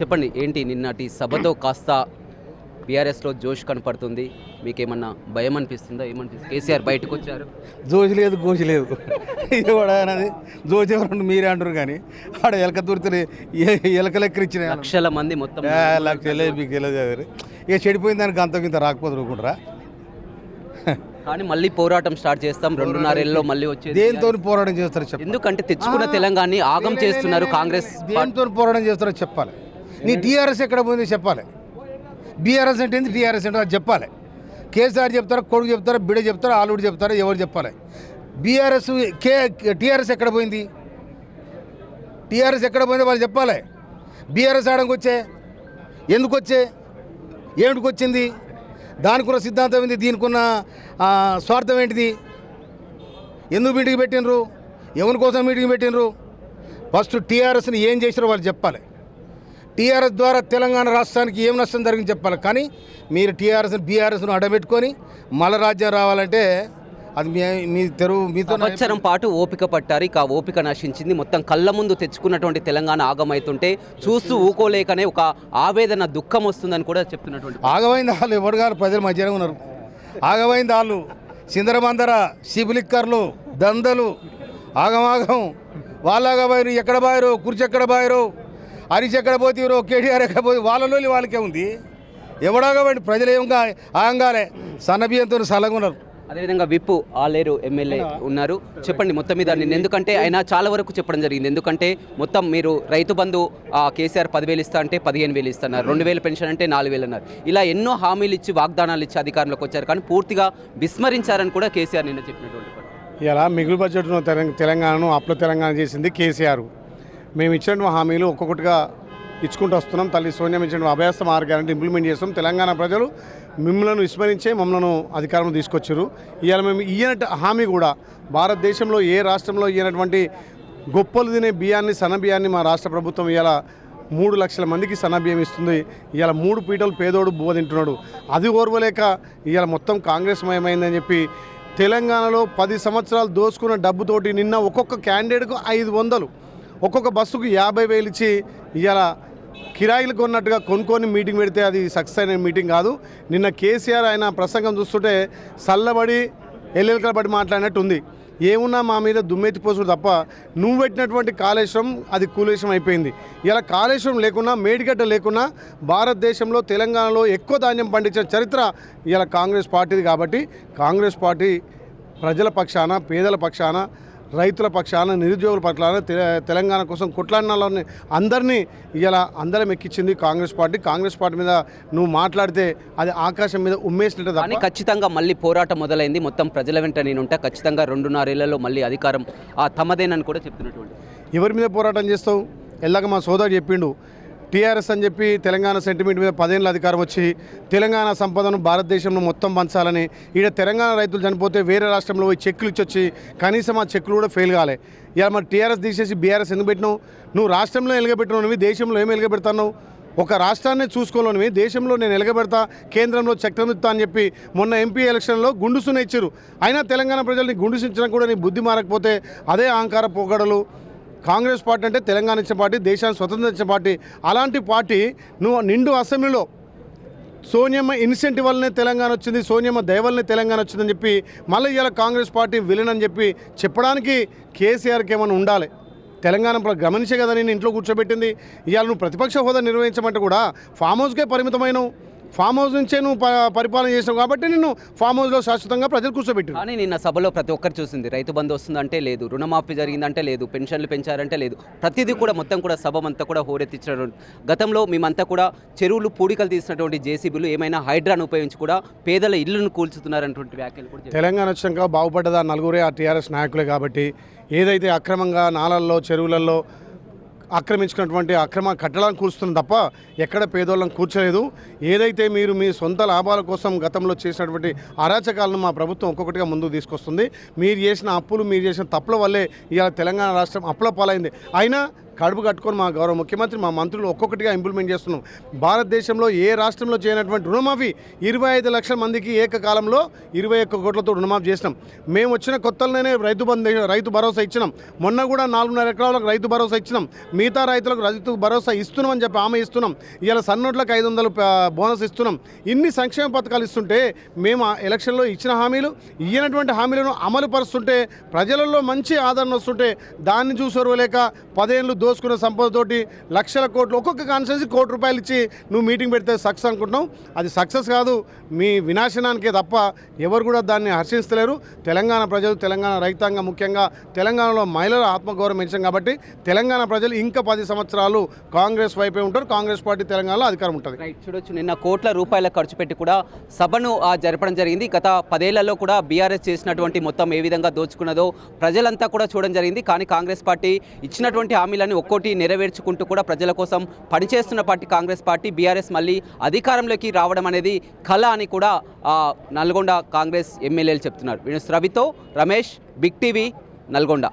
చెప్పండి ఏంటి నిన్నటి సభతో కాస్త బీఆర్ఎస్లో జోష్ కనపడుతుంది. మీకేమన్నా భయం అనిపిస్తుందా? ఏమనిపిస్తుంది? కేసీఆర్ బయటకు వచ్చారు. జోజి లేదు గోజి లేదు ఇది కూడా అనేది జోజి ఎవరు మీరే అంటారు కానీ ఆడ ఎలక దూరితే ఎలక లెక్కలు ఇచ్చిన లక్షల మంది మొత్తం లక్షలే మీకు వెళ్ళదు ఇక చెడిపోయిన దానికి అంత రాకపోతే అనుకుంటారా? కానీ మళ్ళీ పోరాటం స్టార్ట్ చేస్తాం 2.5 ఏళ్ళలో మళ్ళీ వచ్చేది. దేంతో పోరాటం చేస్తారో చెప్పాలి. ఎందుకంటే తెచ్చుకున్న తెలంగాణని ఆగం చేస్తున్నారు కాంగ్రెస్. దేంతో పోరాటం చేస్తారో చెప్పాలి. నీ టీఆర్ఎస్ ఎక్కడ పోయిందో చెప్పాలి. బీఆర్ఎస్ అంటే ఏంది, టీఆర్ఎస్ అంటే అది చెప్పాలి. కేసీఆర్ చెప్తారా, కొడుకు చెప్తారా, బిడ్డ చెప్తారా, ఆలుడు చెప్తారా, ఎవరు చెప్పాలి? బీఆర్ఎస్ టీఆర్ఎస్ ఎక్కడ పోయింది, టీఆర్ఎస్ ఎక్కడ పోయిందో వాళ్ళు చెప్పాలి. బీఆర్ఎస్ ఆడంకి వచ్చే ఎందుకు వచ్చే, ఏమిటికి వచ్చింది, దానికున్న సిద్ధాంతం ఏంది, దీనికున్న స్వార్థం ఏంటిది, ఎందుకు మీటింగ్ పెట్టినరు, ఎవరి కోసం మీటింగ్ పెట్టినరు? ఫస్ట్ టీఆర్ఎస్ని ఏం చేసినారో వాళ్ళు చెప్పాలి. టీఆర్ఎస్ ద్వారా తెలంగాణ రాష్ట్రానికి ఏం నష్టం జరిగింది చెప్పాలి. కానీ మీరు టీఆర్ఎస్ని బీఆర్ఎస్ను అడబెట్టుకొని మళ్ళా రాజ్యం రావాలంటే అది మీ తెరువు మీతో సంవత్సరం పాటు ఓపిక పట్టారు. ఇక ఓపిక నశించింది. మొత్తం కళ్ళ ముందు తెచ్చుకున్నటువంటి తెలంగాణ ఆగమవుతుంటే చూస్తూ ఊకోలేకనే ఒక ఆవేదన, దుఃఖం వస్తుందని కూడా చెప్తున్నటువంటి. ఆగమైంది వాళ్ళు ఎవరు గారు ప్రజలు మధ్యనే ఉన్నారు. ఆగమైంది వాళ్ళు సిందరబందర శిబులిక్కర్లు దందలు ఆగమాగం వాళ్ళగా బాయరు, ఎక్కడ బాయరు, కుర్చీ ఎక్కడ బాయరు, హరీష్ ఎక్కడ పోతీరో, కేటీఆర్ ఎక్కడ పోయి వాళ్ళలో వాళ్ళకే ఉంది. ఎవడాగబండి ప్రజలు ఏమిగా ఆగంగాలే సన్నబియ్యంతో సలగా ఉన్నారు. అదేవిధంగా విప్పు ఆలేరు ఎమ్మెల్యే ఉన్నారు. చెప్పండి మొత్తం మీద నిన్న, ఎందుకంటే ఆయన చాలా వరకు చెప్పడం జరిగింది. ఎందుకంటే మొత్తం మీరు రైతు బంధు కేసీఆర్ 10,000 ఇస్తా అంటే 15,000 ఇస్తున్నారు, 2,000 పెన్షన్ అంటే 4,000 అన్నారు. ఇలా ఎన్నో హామీలు ఇచ్చి వాగ్దానాలు ఇచ్చి అధికారంలోకి వచ్చారు. కానీ పూర్తిగా విస్మరించారని కూడా కేసీఆర్ నిన్న చెప్పినటువంటి. ఇలా మిగులు బడ్జెట్ను తెలంగాణను అప్ల తెలంగాణ చేసింది కేసీఆర్. మేము ఇచ్చిన హామీలు ఒక్కొక్కటిగా ఇచ్చుకుంటూ వస్తున్నాం. తల్లి సోనియా ఇచ్చిన అభ్యాస మార్గాన్ని ఇంప్లిమెంట్ చేస్తాం. తెలంగాణ ప్రజలు మిమ్మల్ని విస్మరించే మమ్మల్ని అధికారంలో తీసుకొచ్చారు. ఇవాళ మేము ఇయ్యనట్టు హామీ కూడా భారతదేశంలో ఏ రాష్ట్రంలో ఇయ్యనటువంటి గొప్పలు తినే బియ్యాన్ని, సన్న బియ్యాన్ని మా రాష్ట్ర ప్రభుత్వం ఇవాళ 3 లక్షల మందికి సన్న బియ్యం ఇస్తుంది. ఇవాళ 3 పీటలు పేదోడు బువ్వ తింటున్నాడు. అది ఓర్వలేక ఇవాళ మొత్తం కాంగ్రెస్ మయమైందని చెప్పి తెలంగాణలో 10 సంవత్సరాలు దోసుకున్న డబ్బుతోటి నిన్న ఒక్కొక్క క్యాండిడేట్కు 500, ఒక్కొక్క బస్సుకు 50,000 ఇచ్చి ఇవాళ కిరాయిలు కొన్నట్టుగా కొనుక్కొని మీటింగ్ పెడితే అది సక్సెస్ అయిన మీటింగ్ కాదు. నిన్న కేసీఆర్ ఆయన ప్రసంగం చూస్తుంటే చల్లబడి ఎల్లెలకలబడి మాట్లాడినట్టు ఉంది. ఏమున్నా మా మీద దుమ్మెత్తి పోసుడు తప్ప నువ్వు పెట్టినటువంటి కాళేశ్వరం అది కూలేశ్వరం అయిపోయింది. ఇలా కాళేశ్వరం లేకున్నా, మేడిగడ్డ లేకున్నా భారతదేశంలో తెలంగాణలో ఎక్కువ ధాన్యం పండించిన చరిత్ర ఇలా కాంగ్రెస్ పార్టీది. కాబట్టి కాంగ్రెస్ పార్టీ ప్రజల పక్షాన, పేదల పక్షాన, రైతుల పక్షాన, నిరుద్యోగుల పక్షాన తెలంగాణ కోసం కొట్లాడిన అందరినీ ఇలా అందరం ఎక్కించింది కాంగ్రెస్ పార్టీ. కాంగ్రెస్ పార్టీ మీద నువ్వు మాట్లాడితే అది ఆకాశం మీద ఉమ్మేసినట్టు. కానీ ఖచ్చితంగా మళ్ళీ పోరాటం మొదలైంది. మొత్తం ప్రజల వెంట నేనుంటా, ఖచ్చితంగా 2.5 ఏళ్లలో మళ్ళీ అధికారం తమదేనని కూడా చెప్తున్నటువంటి. ఎవరి మీద పోరాటం చేస్తావు? ఎల్లాక మా సోదరుడు చెప్పిండు, టీఆర్ఎస్ అని చెప్పి తెలంగాణ సెంటిమెంట్ మీద 10 ఏళ్ళ అధికారం వచ్చి తెలంగాణ సంపదను భారతదేశంలో మొత్తం పంచాలని, ఈడ తెలంగాణ రైతులు చనిపోతే వేరే రాష్ట్రంలో పోయి చెక్కులు ఇచ్చొచ్చి కనీసం ఆ చెక్కులు కూడా ఫెయిల్ కాలే. ఇలా మరి టీఆర్ఎస్ తీసేసి బీఆర్ఎస్ ఎందుకు పెట్టినావు? నువ్వు రాష్ట్రంలో ఎలగబెట్టినవి, దేశంలో ఏమి ఎలగబెడతావు? ఒక రాష్ట్రాన్ని చూసుకోలేనివి దేశంలో నేను ఎలగబెడతా, కేంద్రంలో చక్రం ఇస్తా అని చెప్పి మొన్న ఎంపీ ఎలక్షన్లో గుండుసునే ఇచ్చారు. అయినా తెలంగాణ ప్రజల్ని గుండుసించడం కూడా నీ బుద్ధి మారకపోతే అదే అహంకార పొగడలు. కాంగ్రెస్ పార్టీ అంటే తెలంగాణ ఇచ్చిన పార్టీ, దేశాన్ని స్వతంత్రం ఇచ్చిన పార్టీ. అలాంటి పార్టీ నువ్వు నిండు అసెంబ్లీలో సోనియమ్మ ఇన్సెంటివ్ వల్లనే తెలంగాణ వచ్చింది, సోనియమ్మ దయ వల్లనే తెలంగాణ వచ్చిందని చెప్పి మళ్ళీ ఇవాళ కాంగ్రెస్ పార్టీ విలన్ అని చెప్పి చెప్పడానికి కేసీఆర్కి ఏమైనా ఉండాలి. తెలంగాణ గమనించే కదా నేను ఇంట్లో కూర్చోబెట్టింది. ఇవాళ నువ్వు ప్రతిపక్ష హోదా నిర్వహించమంటే కూడా ఫామ్ హౌస్కే పరిమితమైనవు. ఫామ్ హౌస్ నుంచే నువ్వు పరిపాలన చేసావు కాబట్టి నిన్ను ఫామ్ హౌస్లో శాశ్వతంగా ప్రజలు కూర్చోబెట్టారు. కానీ నిన్న సభలో ప్రతి ఒక్కరు చూసింది, రైతు బంధు వస్తుందంటే లేదు, రుణమాఫీ జరిగిందంటే లేదు, పెన్షన్లు పెంచారంటే లేదు, ప్రతిదీ కూడా మొత్తం కూడా సభ అంతా కూడా హోరెత్తించినటువంటి. గతంలో మేమంతా కూడా చెరువులు పూడికలు తీసినటువంటి జేసీబీలు ఏమైనా హైడ్రాను ఉపయోగించి కూడా పేదల ఇళ్లను కూల్చుతున్నారన్నటువంటి వ్యాఖ్యలు కూడా. తెలంగాణ వచ్చాక బాగుపడ్డదా నలుగురే ఆ టీఆర్ఎస్ నాయకులే. కాబట్టి ఏదైతే అక్రమంగా నాలల్లో, చెరువులలో ఆక్రమించుకున్నటువంటి అక్రమ కట్టడాలను కూర్చుతుంది తప్ప ఎక్కడ పేదోళ్ళని కూర్చోలేదు. ఏదైతే మీరు మీ సొంత లాభాల కోసం గతంలో చేసినటువంటి అరాచకాలను మా ప్రభుత్వం ఒక్కొక్కటిగా ముందుకు తీసుకొస్తుంది. మీరు చేసిన అప్పులు, మీరు చేసిన తప్పుల వల్లే ఇవాళ తెలంగాణ రాష్ట్రం అప్పుల పాలైంది. అయినా కడుపు కట్టుకొని మా గౌరవ ముఖ్యమంత్రి మా మంత్రులు ఒక్కొక్కటిగా ఇంప్లిమెంట్ చేస్తున్నాం. భారతదేశంలో ఏ రాష్ట్రంలో చేయనటువంటి రుణమాఫీ 25 లక్షల మందికి ఏకకాలంలో 21 కోట్లతో రుణమాఫీ చేసినాం. మేము వచ్చిన కొత్తలోనే రైతు భరోసా ఇచ్చినాం. మొన్న కూడా 4.5 ఎకరాలకు రైతు భరోసా ఇచ్చినాం. మిగతా రైతులకు రైతు భరోసా ఇస్తున్నామని చెప్పి హామీ ఇస్తున్నాం. ఇవాళ సన్నోట్లకు 500 బోనస్ ఇస్తున్నాం. ఇన్ని సంక్షేమ పథకాలు ఇస్తుంటే మేము ఆ ఎలక్షన్లో ఇచ్చిన హామీలు ఇయ్యనటువంటి హామీలను అమలు పరుస్తుంటే ప్రజలలో మంచి ఆదరణ వస్తుంటే దాన్ని చూసొరవలేక 10 ఏళ్ళు దోసుకున్న సంపదతోటి లక్షల కోట్లు ఒక్కొక్క కాన్స్టిట్యూన్సీ ₹1 కోటి ఇచ్చి నువ్వు మీటింగ్ పెడితే సక్సెస్ అనుకుంటున్నావు. అది సక్సెస్ కాదు, మీ వినాశనానికే తప్ప ఎవరు కూడా దాన్ని హర్షిస్తలేరు. తెలంగాణ ప్రజలు, తెలంగాణ రైతాంగం, ముఖ్యంగా తెలంగాణలో మహిళల ఆత్మగౌరవం పెంచాం కాబట్టి తెలంగాణ ప్రజలు ఇంకా 10 సంవత్సరాలు కాంగ్రెస్ వైపే ఉంటారు. కాంగ్రెస్ పార్టీ తెలంగాణలో అధికారం ఉంటుంది. రైట్, చూడొచ్చు నిన్న కోట్ల రూపాయల ఖర్చు పెట్టి కూడా సభను జరపడం జరిగింది. గత 10 ఏళ్లలో కూడా బీఆర్ఎస్ చేసినటువంటి మొత్తం ఏ విధంగా దోచుకున్నదో ప్రజలంతా కూడా చూడడం జరిగింది. కానీ కాంగ్రెస్ పార్టీ ఇచ్చినటువంటి హామీలను ఒక్కోటి నెరవేర్చుకుంటూ కూడా ప్రజల కోసం పనిచేస్తున్న పార్టీ కాంగ్రెస్ పార్టీ. బీఆర్ఎస్ మళ్ళీ అధికారంలోకి రావడం అనేది కళ అని కూడా నల్గొండ కాంగ్రెస్ ఎమ్మెల్యేలు చెప్తున్నారు. రవితో రమేష్, బిగ్ టీవీ, నల్గొండ.